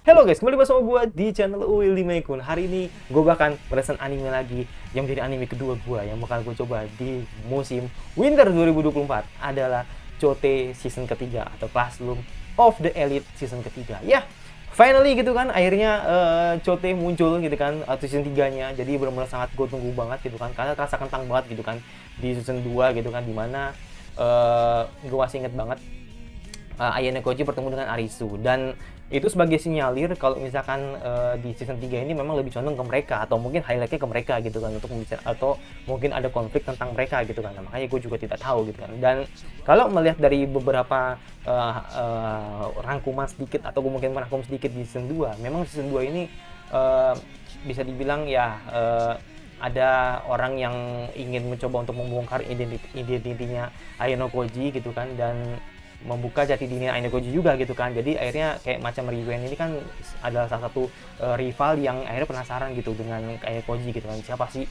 Halo guys, kembali bersama gue di channel Willy Maikun. Hari ini gue bahkan meresan anime lagi yang menjadi anime kedua gue yang bakal gue coba di musim Winter 2024 adalah COT season ketiga atau Classroom of the Elite season ketiga. Ya, finally gitu kan, akhirnya COT muncul gitu kan, season 3-nya. Jadi benar-benar sangat gue tunggu banget gitu kan, karena terasa kentang banget gitu kan di season 2 gitu kan, dimana gue masih inget banget Ayane Koji bertemu dengan Arisu, dan itu sebagai sinyalir kalau misalkan di season 3 ini memang lebih condong ke mereka, atau mungkin highlightnya ke mereka gitu kan, untuk membicara, atau mungkin ada konflik tentang mereka gitu kan. Nah, makanya gue juga tidak tahu gitu kan. Dan kalau melihat dari beberapa rangkuman sedikit, atau gue mungkin merangkum sedikit di season 2, memang season 2 ini bisa dibilang ya ada orang yang ingin mencoba untuk membongkar identitinya Ayano Koji gitu kan, dan membuka jati diri Ayano Koji juga gitu kan. Jadi akhirnya kayak macam Riven ini kan adalah salah satu rival yang akhirnya penasaran gitu dengan Ayano Koji gitu kan. Siapa sih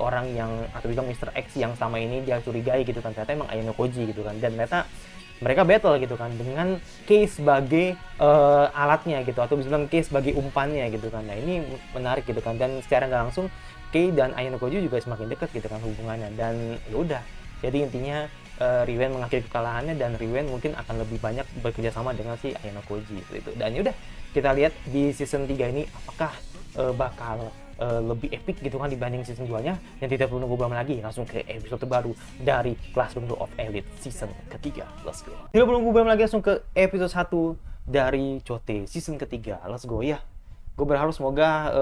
orang yang, atau juga Mr. X yang selama ini dia curigai gitu kan, ternyata emang Ayano Koji gitu kan. Dan ternyata mereka battle gitu kan dengan Kei sebagai alatnya gitu, atau bisa bilang Kei sebagai umpannya gitu kan. Nah, ini menarik gitu kan, dan secara nggak langsung Kei dan Ayano Koji juga semakin dekat gitu kan hubungannya. Dan ya udah, jadi intinya Riven mengakhiri kekalahannya, dan Riven mungkin akan lebih banyak bekerja sama dengan si Ayano Koji gitu. Dan yaudah, kita lihat di season 3 ini apakah bakal lebih epic gitu kan dibanding season 2-nya. Dan tidak perlu nunggu lama lagi, langsung ke episode terbaru dari Classroom of Elite season ketiga. Let's go. Tidak perlu nunggu lama lagi, langsung ke episode 1 dari COT season ketiga. Let's go ya. Gue berharap semoga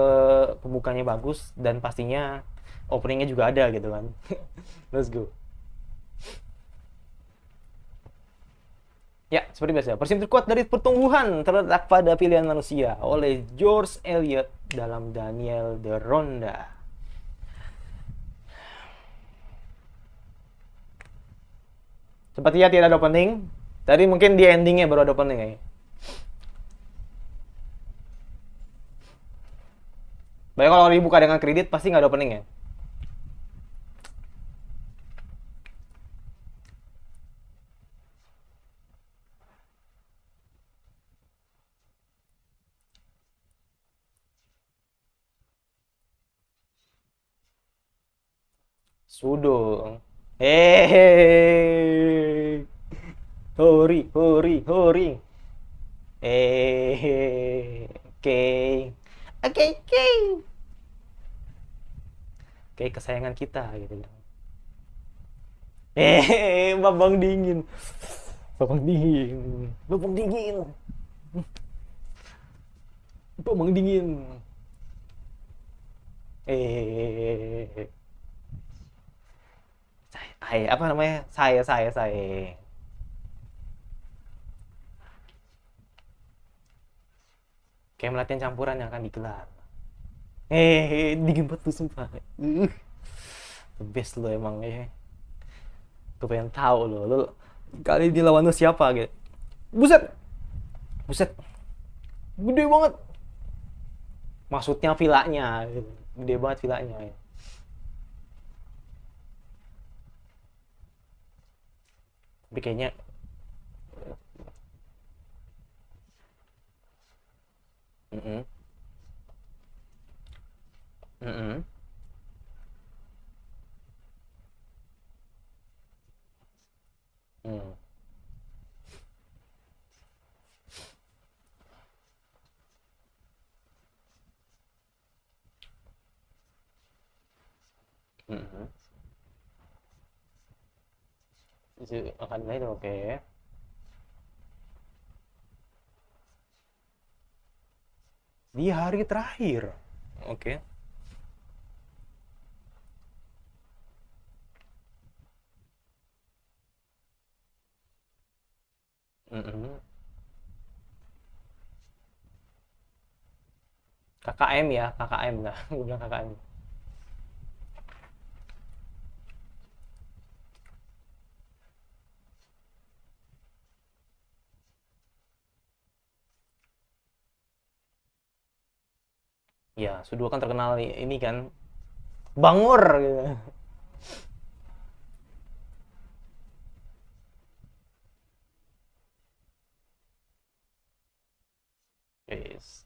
pembukanya bagus, dan pastinya openingnya juga ada gitu kan. Let's go. Ya, seperti biasa, prinsip terkuat dari pertumbuhan terletak pada pilihan manusia oleh George Eliot dalam Daniel Deronda. Sepertinya tidak ada opening. Tadi mungkin di endingnya baru ada opening ya. Baik, kalau dibuka dengan kredit pasti nggak ada opening ya. Sudo. Hehehe. Hori, hori, hori. Oke. Oke, oke. Kayak kesayangan kita gitu. Babang dingin. Babang dingin. Babang dingin. Babang dingin. Eh. Apa namanya? Saya. Kayak melatihan campuran yang akan digelar. Dingin banget tuh sumpah. The best lo emang ya. Gue pengen tahu lo kali ini lawan lo siapa gitu. Buset. Buset. Gede banget. Maksudnya villanya. Gede banget villanya ya. Tapi kayaknya mm -mm. Mm. Mm. Itu akan lain oke. Di hari terakhir. Oke. Mm-mm. KKM ya, KKM lah. Gue bilang KKM. Ya, Sudo kan terkenal ini kan, bangor gitu. Yes.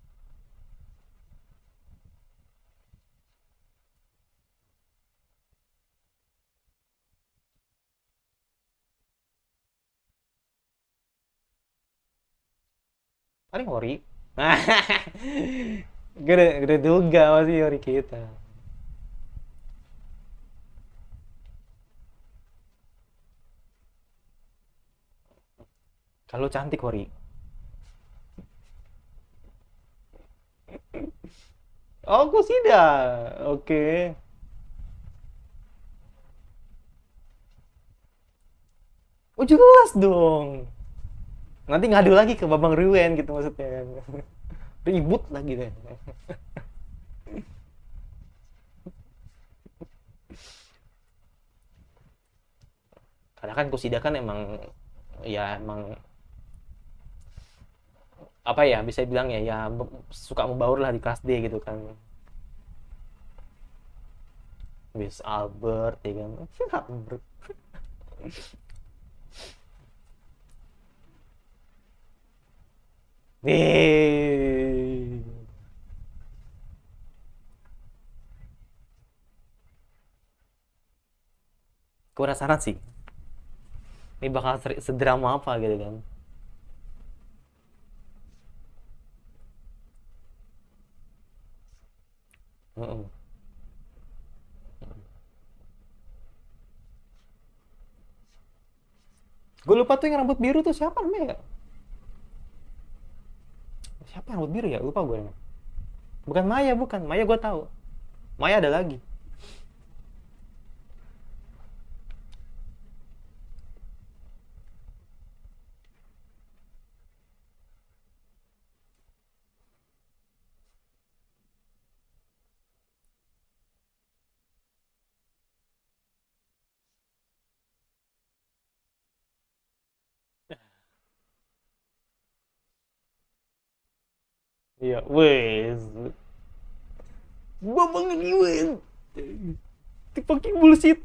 Paling Ori. Gede, gede juga masih Ori kita. Kalau cantik Ori. Oh, Kusida. Oke. Oh, jelas dong. Nanti ngadu lagi ke Babang Riwen gitu maksudnya kan. Ribut lagi deh. Karena kan Kusida kan emang ya emang apa ya bisa bilang ya ya suka membaur lah di kelas D gitu kan. Wis Albert ya kan. Albert. Nih. Gue penasaran sih. Ini bakal sedrama apa gitu kan. Heeh. Gue lupa tuh yang rambut biru tuh siapa namanya ya? Siapa yang rambut biru ya? Lupa gue. Bukan Maya, bukan. Maya gue tahu. Maya ada lagi. Iya, wes. Gua banget Iwan. Dipakai bullshit.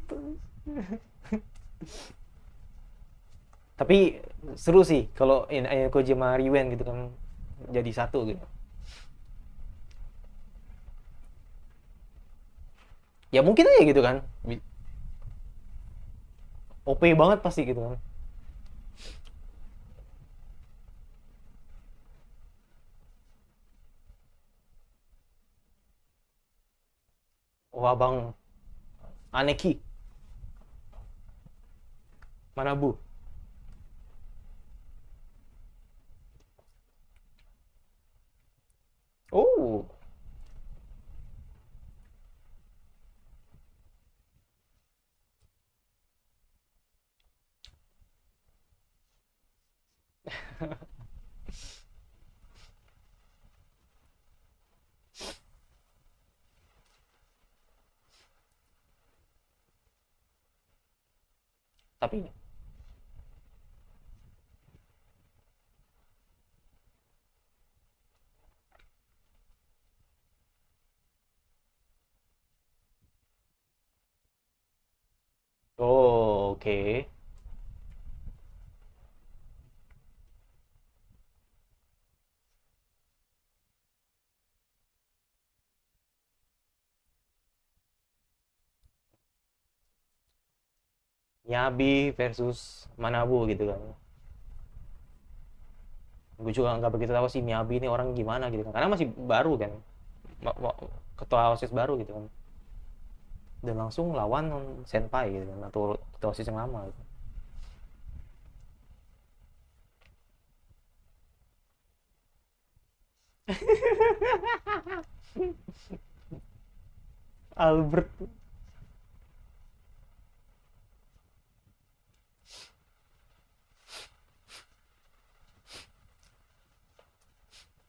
Tapi seru sih kalau ini Kojima Riwen gitu kan jadi satu gitu. Ya mungkin aja gitu kan. OP banget pasti gitu kan. Wah bang, Aneki, Manabu. Oh, tapi oh oke. Okay. Nyabi versus Manabu gitu kan. Gue juga nggak begitu tahu sih Miyabi ini orang gimana gitu kan karena masih baru kan. Ketua OSIS baru gitu kan dan langsung lawan senpai gitu kan atau ketua OSIS yang lama gitu. Albert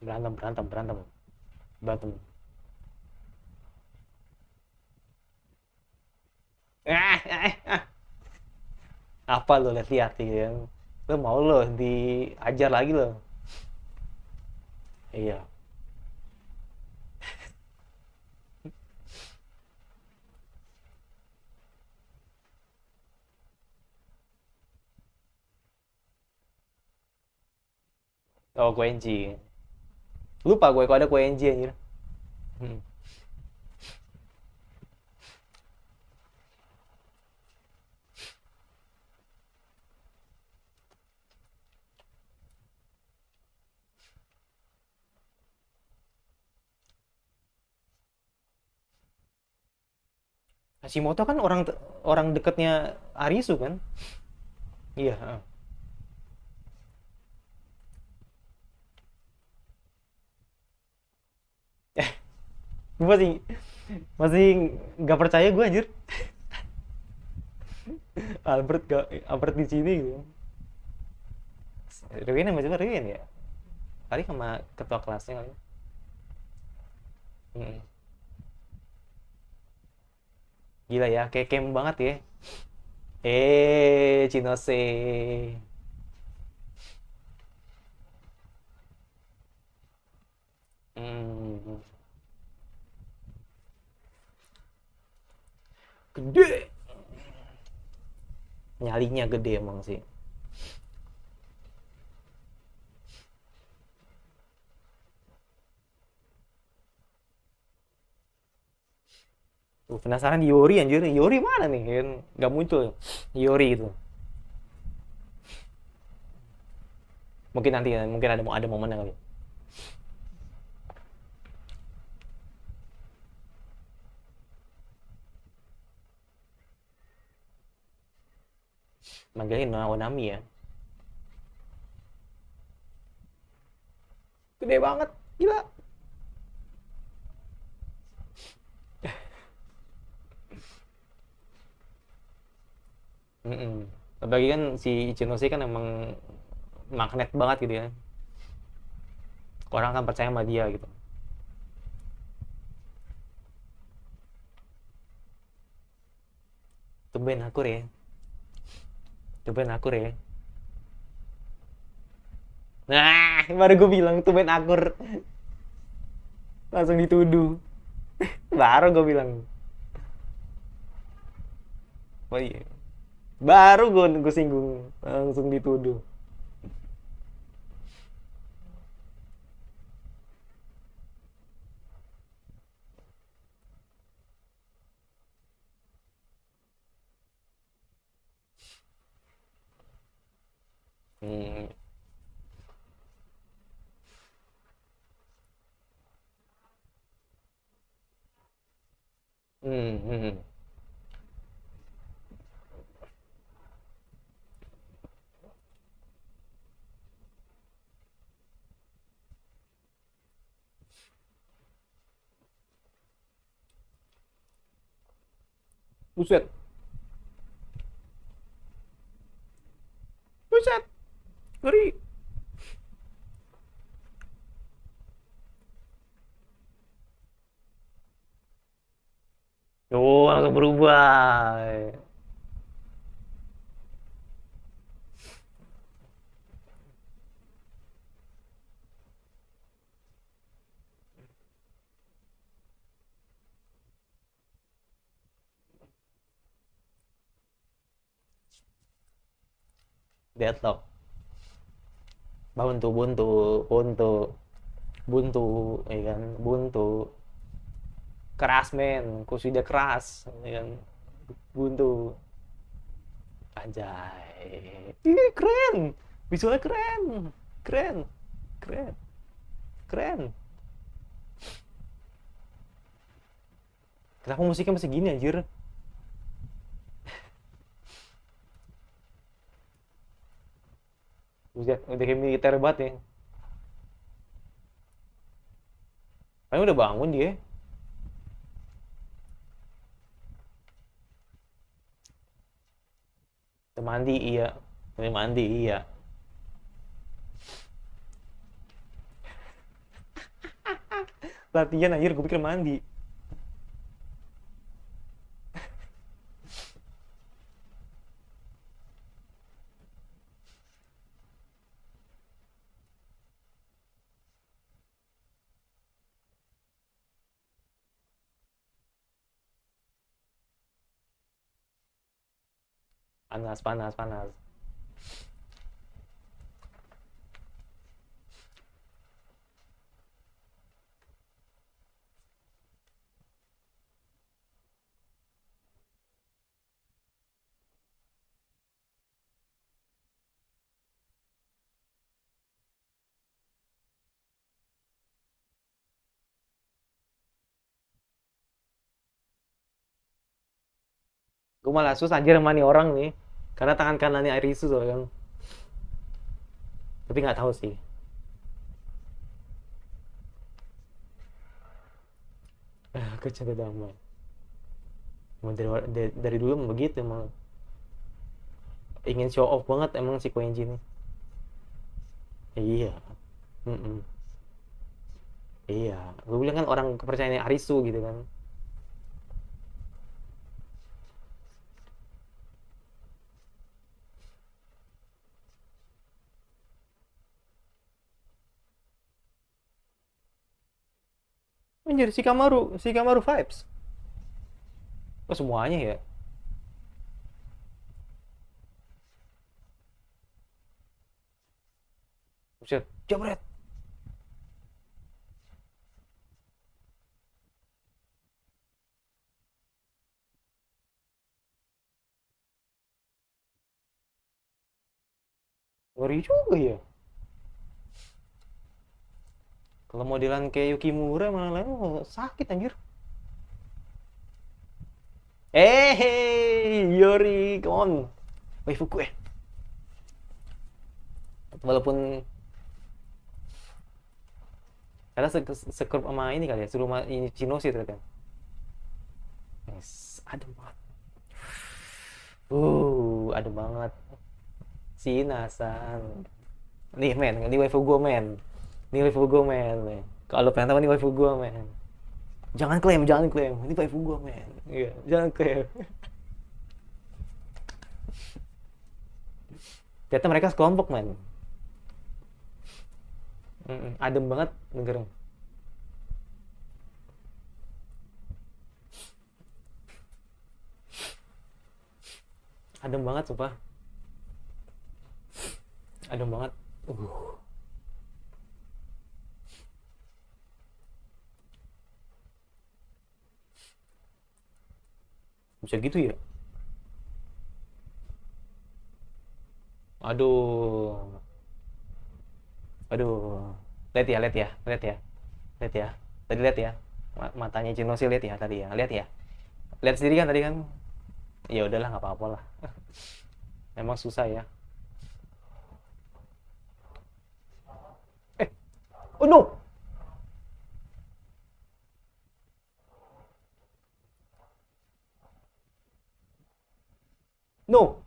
berantem berantem berantem berantem. Apa lo lihat-lihat gitu kan lo mau lo diajar lagi lo. Iya. Oh Quenji. Lupa gue kalau ada kue NJ anjir. Hmm. Hashimoto kan orang orang dekatnya Arisu kan? Iya, heeh. Gue masih nggak percaya gue anjir. Albert di sini gitu. Riwin yang macam Riwin ya? Kali sama ketua kelasnya kali. Mm. Gila ya, kayak camp banget ya. Chinose. Hmm. Gede. Nyalinya gede emang sih. Penasaran Yori anjir. Yori mana nih? Kan nggak muncul. Yori itu. Mungkin nanti mungkin ada momen kali. Manggilin Onami ya. Gede banget. Gila. Mm-mm. Apalagi kan si Ichinose kan emang magnet banget gitu ya. Orang kan percaya sama dia gitu. Tumben akur ya. Tumben akur ya. Nah, baru gue bilang tumben akur. Langsung dituduh. Baru gue bilang. Oh iya. Baru gue singgung. Langsung dituduh. Hmm. Hmm. Hmm. Buset. Buset. Ngeri. Oh, langsung berubah. Deadlock. Buntu, buntu, buntu, buntu, ya kan, buntu. Keras men, Kusuida keras, ya kan, buntu. Anjay. Ih, keren. Visualnya keren. Keren. Keren. Keren. Kenapa musiknya masih gini anjir? Udah kayak militer banget ya. Paling udah bangun dia. Udah mandi iya. Udah mandi iya. Latihan anjir gue pikir mandi. Panas, panas, panas. Gue malah susah anjir sama nih orang nih. Karena tangan kanannya Arisu soalnya kan. Tapi nggak tahu sih. Aku cinta damai. Emang dari dulu emang begitu emang. Ingin show off banget emang si Koenji nih. Iya. Mm-mm. Iya. Gue bilang kan orang kepercayaannya Arisu gitu kan. Anjir, si Kamaru vibes. Oh, semuanya ya. Buset, jabret. Ngeri juga ya. Kalau modelan kayak Yukimura malah lain sakit anjir. Yori, come on. Waifuku eh. Walaupun karena sekrup sama ini kali ya, suruh ini Chinosi ternyata. Yes, adem banget. Adem banget. Si Nasan. Nih men, ini waifu gue men. Ini waifu gue men. Kalau pengen tahu ini waifu gue men. Jangan klaim, jangan klaim. Ini waifu gue men. Iya, jangan klaim. Ternyata mereka sekelompok men. Adem banget dengerin. Adem banget sumpah. Adem banget. Bisa gitu ya? Aduh. Aduh. Lihat ya, lihat ya, lihat ya. Lihat ya. Tadi lihat ya. Matanya Cinosi lihat ya tadi ya. Lihat ya. Lihat sendiri kan tadi kan. Ya udahlah nggak apa-apa lah. Emang susah ya. Oh no. No.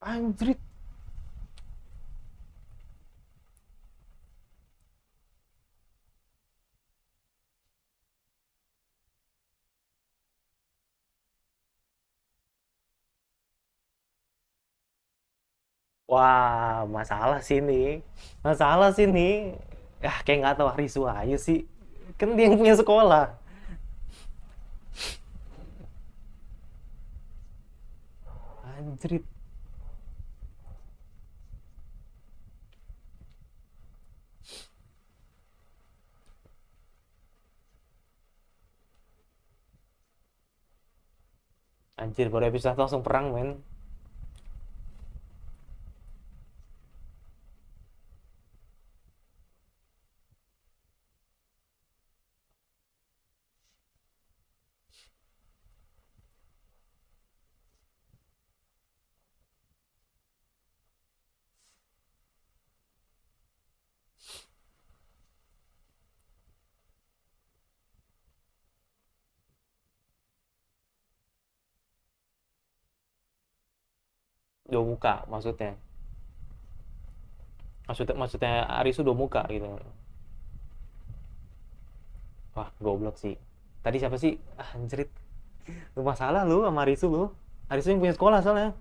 Anjrit. Wah, masalah sih nih. Masalah sih nih. Kayak nggak tahu Rizu aja sih. Kan dia yang punya sekolah. Anjrit. Anjir, baru episode 1 langsung perang, men. Dua muka maksudnya. Maksudnya Arisu dua muka gitu. Wah, goblok sih. Tadi siapa sih? Anjrit. Lu masalah lu sama Arisu lu. Arisu yang punya sekolah soalnya.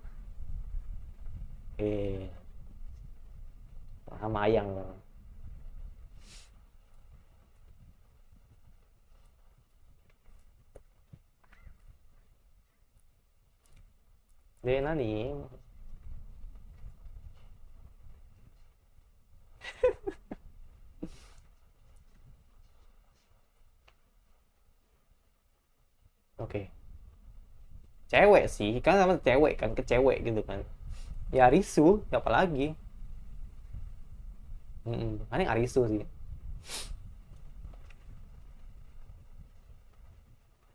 Eh, sama Ayang. Dia nani? Cewek sih, kan sama cewek kan, ke cewek gitu kan. Ya Arisu, siapa lagi? Paling Arisu sih.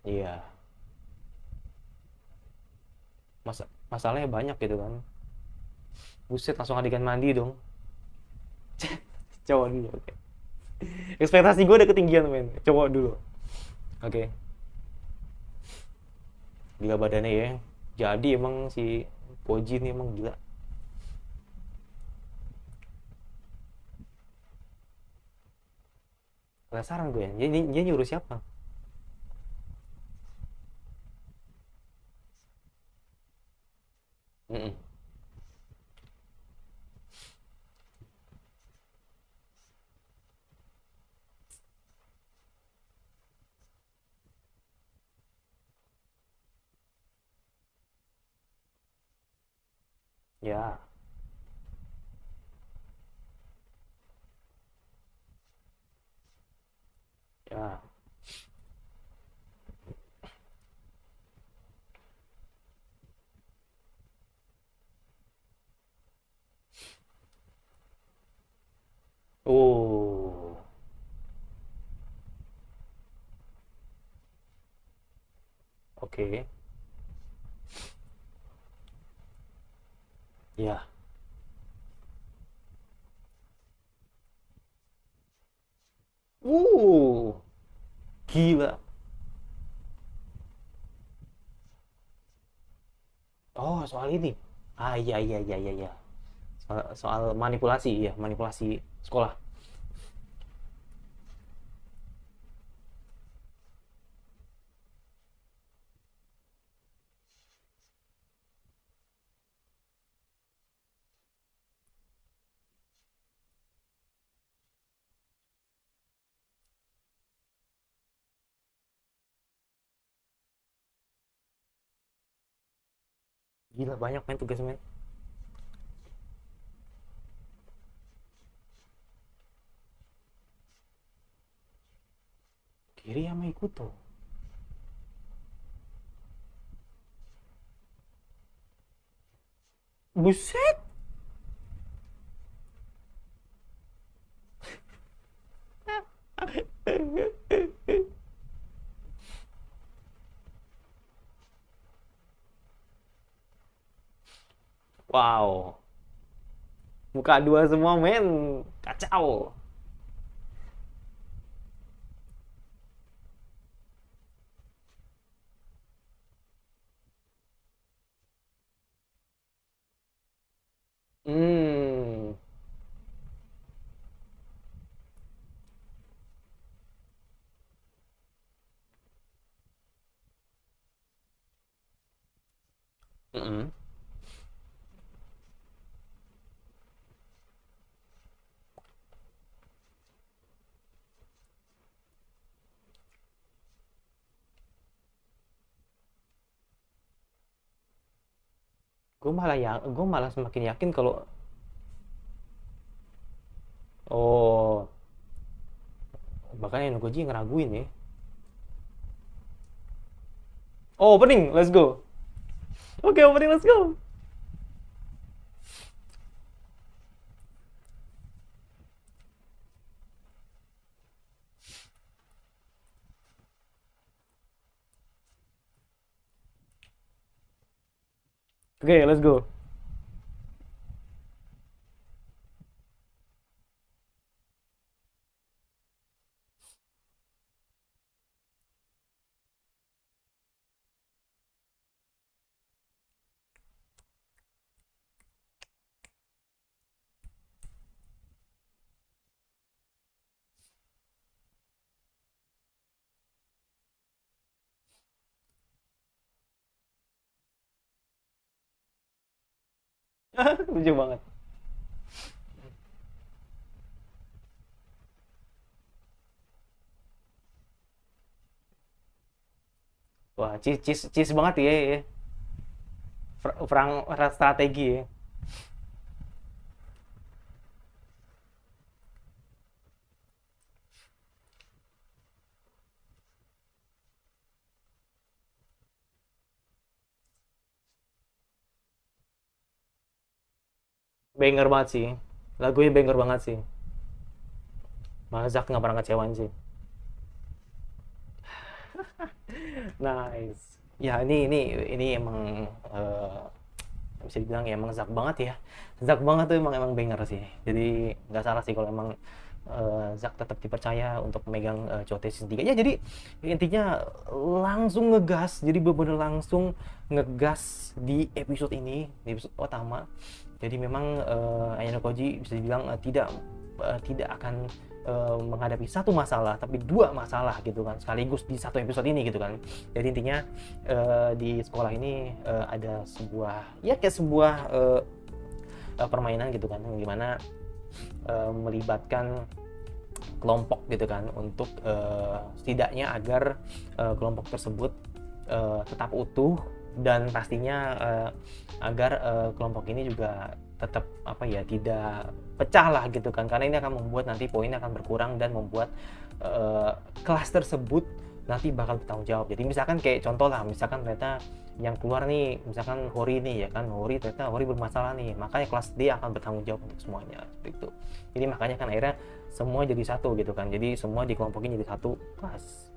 Iya, masalahnya banyak gitu kan. Buset, langsung adegan mandi dong. Cowok dulu, oke. Ekspektasi gue udah ketinggian, men. Cowok dulu. Oke. Gila badannya ya. Jadi emang si Koji ini emang gila. Penasaran gue ya, dia nyuruh siapa? Mm-mm. Ya, ya. Oh, oke. Ya. Uh, gila. Oh, soal ini. Ah, iya, iya, iya, iya, iya. Soal manipulasi, ya, manipulasi sekolah. Gila banyak main tugas men. Kiri sama Ikuto. Buset. Wow. Muka dua semua men. Kacau. Hmm. Mm-mm. Gue malah semakin yakin kalau oh bahkan Enogoji ngeraguin ya. Oh opening, let's go. Oke opening, let's go. Oke let's go. Lucu banget. Wah cheese cheese cheese banget ya, ya. Perang strategi ya. Banger banget sih. Lagunya banger banget sih. Mazak nggak pernah kecewain sih. Nice. Ya ini emang bisa dibilang ya emang Zak banget ya. Zak banget tuh emang banger sih. Jadi nggak salah sih kalau emang Zak tetap dipercaya untuk memegang COT season 3. Ya jadi intinya langsung ngegas. Jadi bener-bener langsung ngegas di episode ini, di episode pertama. Jadi memang Ayano Koji bisa dibilang tidak akan menghadapi satu masalah tapi dua masalah gitu kan sekaligus di satu episode ini gitu kan. Jadi intinya di sekolah ini ada sebuah ya kayak sebuah permainan gitu kan gimana melibatkan kelompok gitu kan untuk setidaknya agar kelompok tersebut tetap utuh dan pastinya agar kelompok ini juga tetap apa ya tidak pecah lah gitu kan karena ini akan membuat nanti poinnya akan berkurang dan membuat kelas tersebut nanti bakal bertanggung jawab. Jadi misalkan kayak contoh lah misalkan ternyata yang keluar nih misalkan Hori nih ya kan ternyata Hori bermasalah nih makanya kelas D akan bertanggung jawab untuk semuanya seperti itu. Jadi makanya kan akhirnya semua jadi satu gitu kan jadi semua dikelompokin jadi satu kelas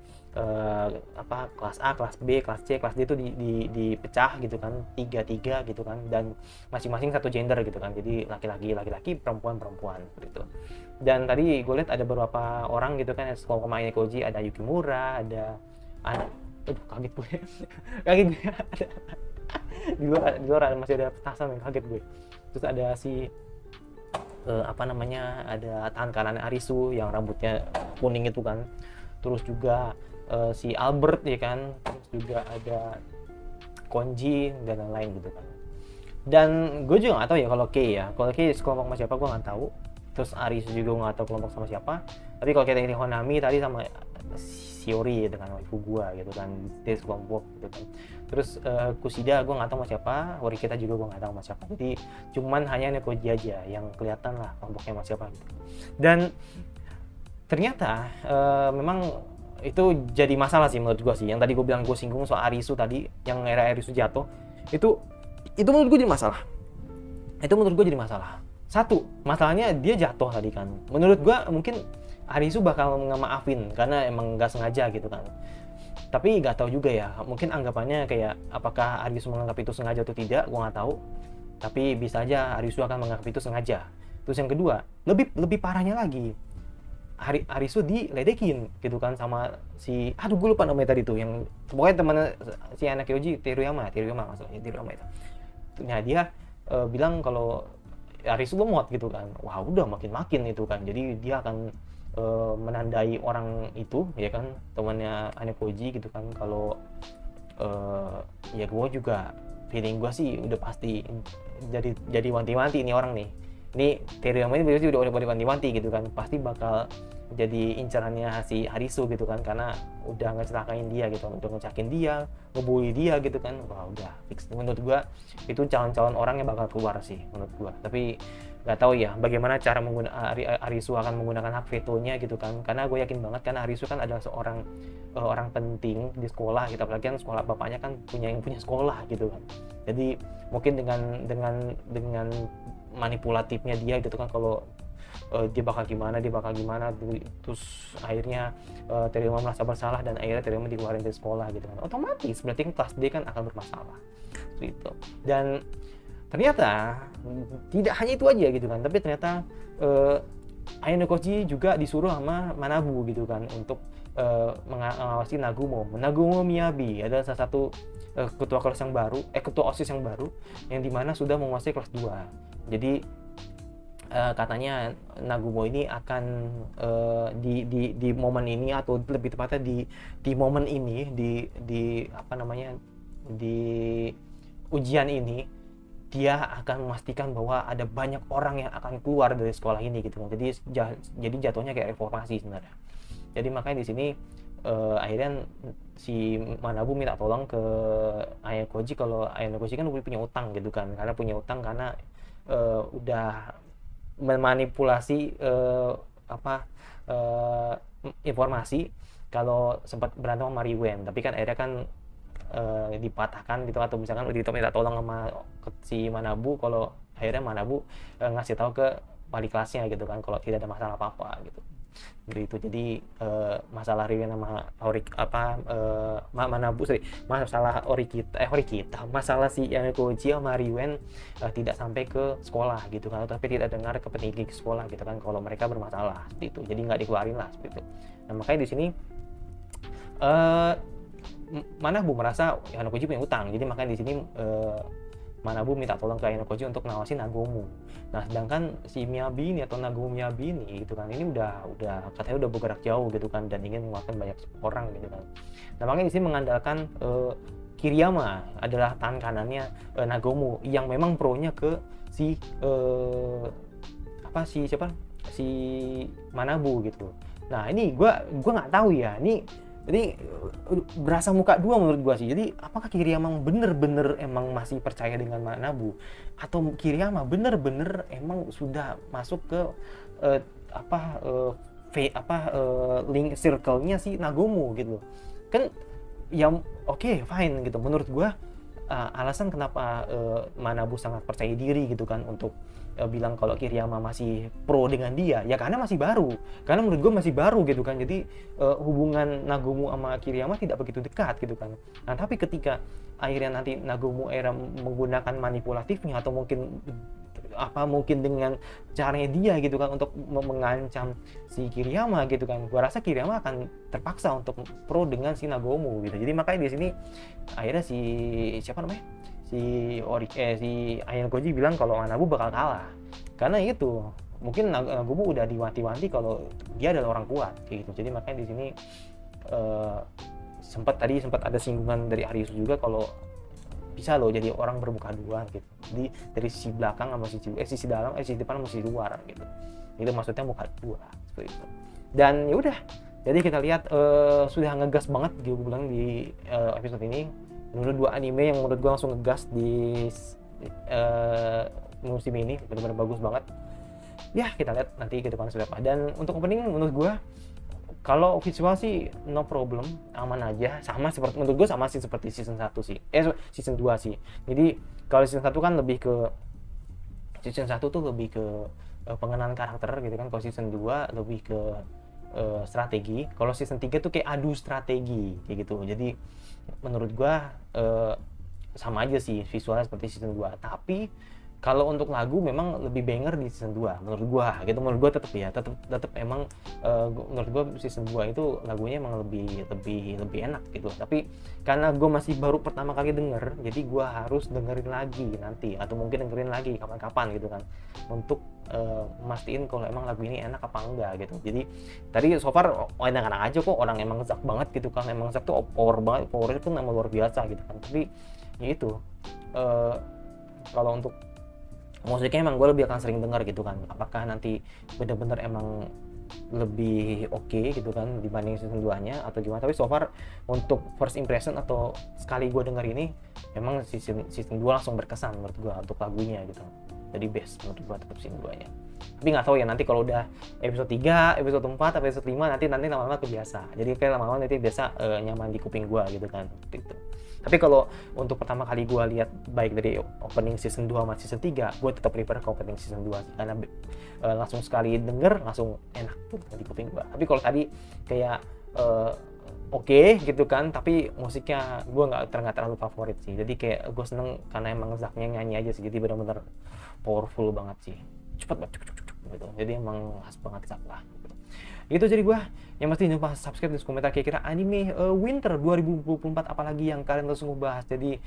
kelas A, kelas B, kelas C, kelas D itu dipecah gitu kan, 3-3 gitu kan, dan masing-masing satu gender gitu kan, jadi laki-laki, perempuan gitu. Dan tadi gue lihat ada beberapa orang gitu kan, sekolah Ayano Koji, ada Yukimura, ada kaget gue, kaget gue, di luar masih ada petasan yang kaget gue. Terus ada si ada tangan kanan Arisu yang rambutnya kuning itu kan, terus juga si Albert ya kan, terus juga ada Konji dan lain-lain gitu kan. Dan gue juga nggak tahu ya kalau K sekelompok sama siapa gue nggak tahu. Terus Arisu juga nggak tahu kelompok sama siapa. Tapi kalau kita ini Honami tadi sama Shiori dengan waifu gue gitu kan, dia sekelompok gitu kan. Terus Kushida gue nggak tahu sama siapa, Horikita juga gue nggak tahu sama siapa. Jadi cuman hanya Nekoji aja yang kelihatan lah kelompoknya sama siapa gitu. Dan ternyata memang itu jadi masalah sih menurut gue sih. Yang tadi gue bilang gue singgung soal Arisu tadi, yang era Arisu jatuh, itu menurut gue jadi masalah. Itu menurut gue jadi masalah. Satu, masalahnya dia jatuh tadi kan. Menurut gue mungkin Arisu bakal ngemaafin karena emang nggak sengaja gitu kan. Tapi nggak tahu juga ya. Mungkin anggapannya kayak apakah Arisu menganggap itu sengaja atau tidak, gue nggak tahu. Tapi bisa aja Arisu akan menganggap itu sengaja. Terus yang kedua, lebih parahnya lagi. Arisu diledekin gitu kan sama si gue lupa namanya tadi tuh yang pokoknya temannya si anak Kyoji Teruyama maksudnya Teruyama itu. Nah dia bilang kalau Arisu lemot gitu kan. Wah udah makin itu kan. Jadi dia akan menandai orang itu ya kan temannya anak Koji gitu kan kalau ya gue juga feeling gue sih udah pasti jadi wanti-wanti ini orang nih. Ini Teruyama ini berarti udah wanti-wanti gitu kan, pasti bakal jadi incarannya si Arisu gitu kan karena udah ngecelakain dia gitu, udah ngecakin dia, ngebully dia gitu kan. Wah udah fix menurut gua itu calon-calon orang yang bakal keluar sih menurut gua. Tapi nggak tahu ya bagaimana cara Arisu akan menggunakan hak vetonya gitu kan, karena gue yakin banget kan Arisu kan adalah seorang orang penting di sekolah gitu, apalagi kan sekolah bapaknya kan punya sekolah gitu kan. Jadi mungkin dengan manipulatifnya dia gitu kan kalau dia bakal gimana terus akhirnya Teruyama merasa bersalah dan akhirnya Teruyama dikeluarin dari sekolah gitu kan, otomatis berarti kan kelas D kan akan bermasalah gitu. Dan ternyata tidak hanya itu aja gitu kan, tapi ternyata Ayano Koji juga disuruh sama Manabu gitu kan untuk mengawasi Nagumo Miyabi, adalah salah satu ketua kelas yang baru, ketua OSIS yang baru yang dimana sudah menguasai kelas 2. Jadi katanya Nagumo ini akan di momen ini atau lebih tepatnya di momen ini di ujian ini dia akan memastikan bahwa ada banyak orang yang akan keluar dari sekolah ini gitu kan. Jadi jatuhnya kayak reformasi sebenarnya. Jadi makanya di sini akhirnya si Manabu minta tolong ke Ayano Koji kalau Ayano Koji kan punya utang gitu kan, karena punya utang karena udah memanipulasi informasi kalau sempat berantem sama Riwen, tapi kan akhirnya kan dipatahkan gitu, atau misalkan minta tolong sama si Manabu kalau akhirnya Manabu ngasih tahu ke wali kelasnya gitu kan kalau tidak ada masalah apa-apa gitu. Jadi masalah Riwen sama Manabu, masalah Horikita, masalah si Yanokoji sama Riwen tidak sampai ke sekolah gitu kan, tapi tidak dengar ke pendidik sekolah gitu kan kalau mereka bermasalah seperti itu, jadi nggak dikeluarin lah seperti itu. Nah makanya di sini Manabu merasa Yanokoji punya utang, jadi makanya di sini Manabu minta tolong ke Yanokoji untuk ngawasin Nagomu. Nah, sedangkan si Miyabi ini atau Nagomu Miyabi ini gitu kan, ini udah katanya udah bergerak jauh gitu kan dan ingin menguatkan banyak orang gitu kan. Nah, makanya di sini mengandalkan Kiriyama adalah tangan kanannya Nagomu yang memang pro-nya ke si si Manabu gitu. Nah, ini gua nggak tahu ya. Ini berasa muka dua menurut gua sih. Jadi apakah Kiriyama bener-bener emang masih percaya dengan Manabu atau Kiriyama bener-bener emang sudah masuk ke link circle-nya si Nagomu gitu. Kan yang oke, fine gitu. Menurut gua alasan kenapa Manabu sangat percaya diri gitu kan untuk bilang kalau Kiriyama masih pro dengan dia ya karena masih baru, karena menurut gue masih baru gitu kan. Jadi hubungan Nagomu sama Kiriyama tidak begitu dekat gitu kan. Nah tapi ketika akhirnya nanti Nagomu era menggunakan manipulatifnya atau mungkin dengan caranya dia gitu kan untuk mengancam si Kiriyama gitu kan, gue rasa Kiriyama akan terpaksa untuk pro dengan si Nagomu gitu. Jadi makanya di sini akhirnya si Ayanokoji bilang kalau Manabu bakal kalah karena itu mungkin Nagomu udah diwanti-wanti kalau dia adalah orang kuat kayak gitu. Jadi makanya di sini sempat ada singgungan dari Arisu juga kalau bisa loh jadi orang bermuka dua gitu. Jadi dari sisi belakang sama sisi dalam, sisi depan sama sisi luar gitu. Itu maksudnya muka dua seperti itu. Dan ya udah, jadi kita lihat sudah ngegas banget gue bilang di episode ini. Menurut dua anime yang menurut gue langsung ngegas di musim ini, benar-benar bagus banget. Ya kita lihat nanti ke depan seperti apa. Dan untuk opening menurut gue kalau visual sih no problem, aman aja, menurut gue sama sih seperti season 1 sih. Season 2 sih. Jadi kalau season 1 kan lebih ke pengenalan karakter gitu kan. Kalau season 2 lebih ke strategi. Kalau season 3 tuh kayak adu strategi kayak gitu. Jadi menurut gua sama aja sih visualnya seperti season 2. Tapi kalau untuk lagu memang lebih banger di season 2 menurut gua gitu. Menurut gua tetap emang menurut gua season 2 itu lagunya emang lebih enak gitu. Tapi karena gua masih baru pertama kali denger, jadi gua harus dengerin lagi nanti atau mungkin dengerin lagi kapan-kapan gitu kan untuk mastiin kalau emang lagu ini enak apa enggak gitu. Jadi tadi so far enak-enak aja kok, orang emang Zack banget gitu kan. Emang Zack tuh powernya tuh emang luar biasa gitu kan. Tapi ya itu kalau untuk musiknya emang gue lebih akan sering dengar gitu kan, apakah nanti bener-bener emang lebih oke gitu kan dibanding season 2 nya atau gimana. Tapi so far untuk first impression atau sekali gue denger ini memang season 2 langsung berkesan menurut gue untuk lagunya gitu. Jadi best menurut gue tetap season 2 nya. Tapi nggak tahu ya nanti kalau udah episode 3, episode 4, episode 5 nanti lama-lama kebiasa. Jadi kayak lama-lama nanti biasa nyaman di kuping gue gitu kan gitu. Tapi kalau untuk pertama kali gue lihat baik dari opening season 2 sama season 3, gue tetap prefer ke opening season 2 sih, karena langsung sekali denger langsung enak tuh di kuping gue. Tapi kalau tadi kayak oke gitu kan, tapi musiknya gue nggak terlalu favorit sih. Jadi kayak gue seneng karena emang Zacknya nyanyi aja sih, jadi benar-benar powerful banget sih, cepet banget gitu. Jadi emang khas banget Zack lah gitu. Itu jadi gue yang pasti jangan lupa subscribe dan komentar kira-kira anime Winter 2024 apalagi yang kalian harus ngebahas. Jadi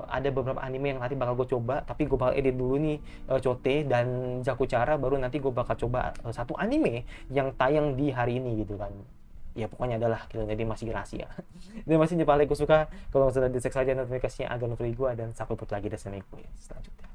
ada beberapa anime yang nanti bakal gue coba, tapi gue bakal edit dulu nih Chote dan Jakuchara, baru nanti gue bakal coba satu anime yang tayang di hari ini gitu kan. Ya pokoknya adalah gitu, jadi masih rahasia. Dan masih jumpa lagi, gue suka kalau sudah di-share saja notifikasinya agar notifikasi gue, dan sampai bertemu lagi di channel gue selanjutnya.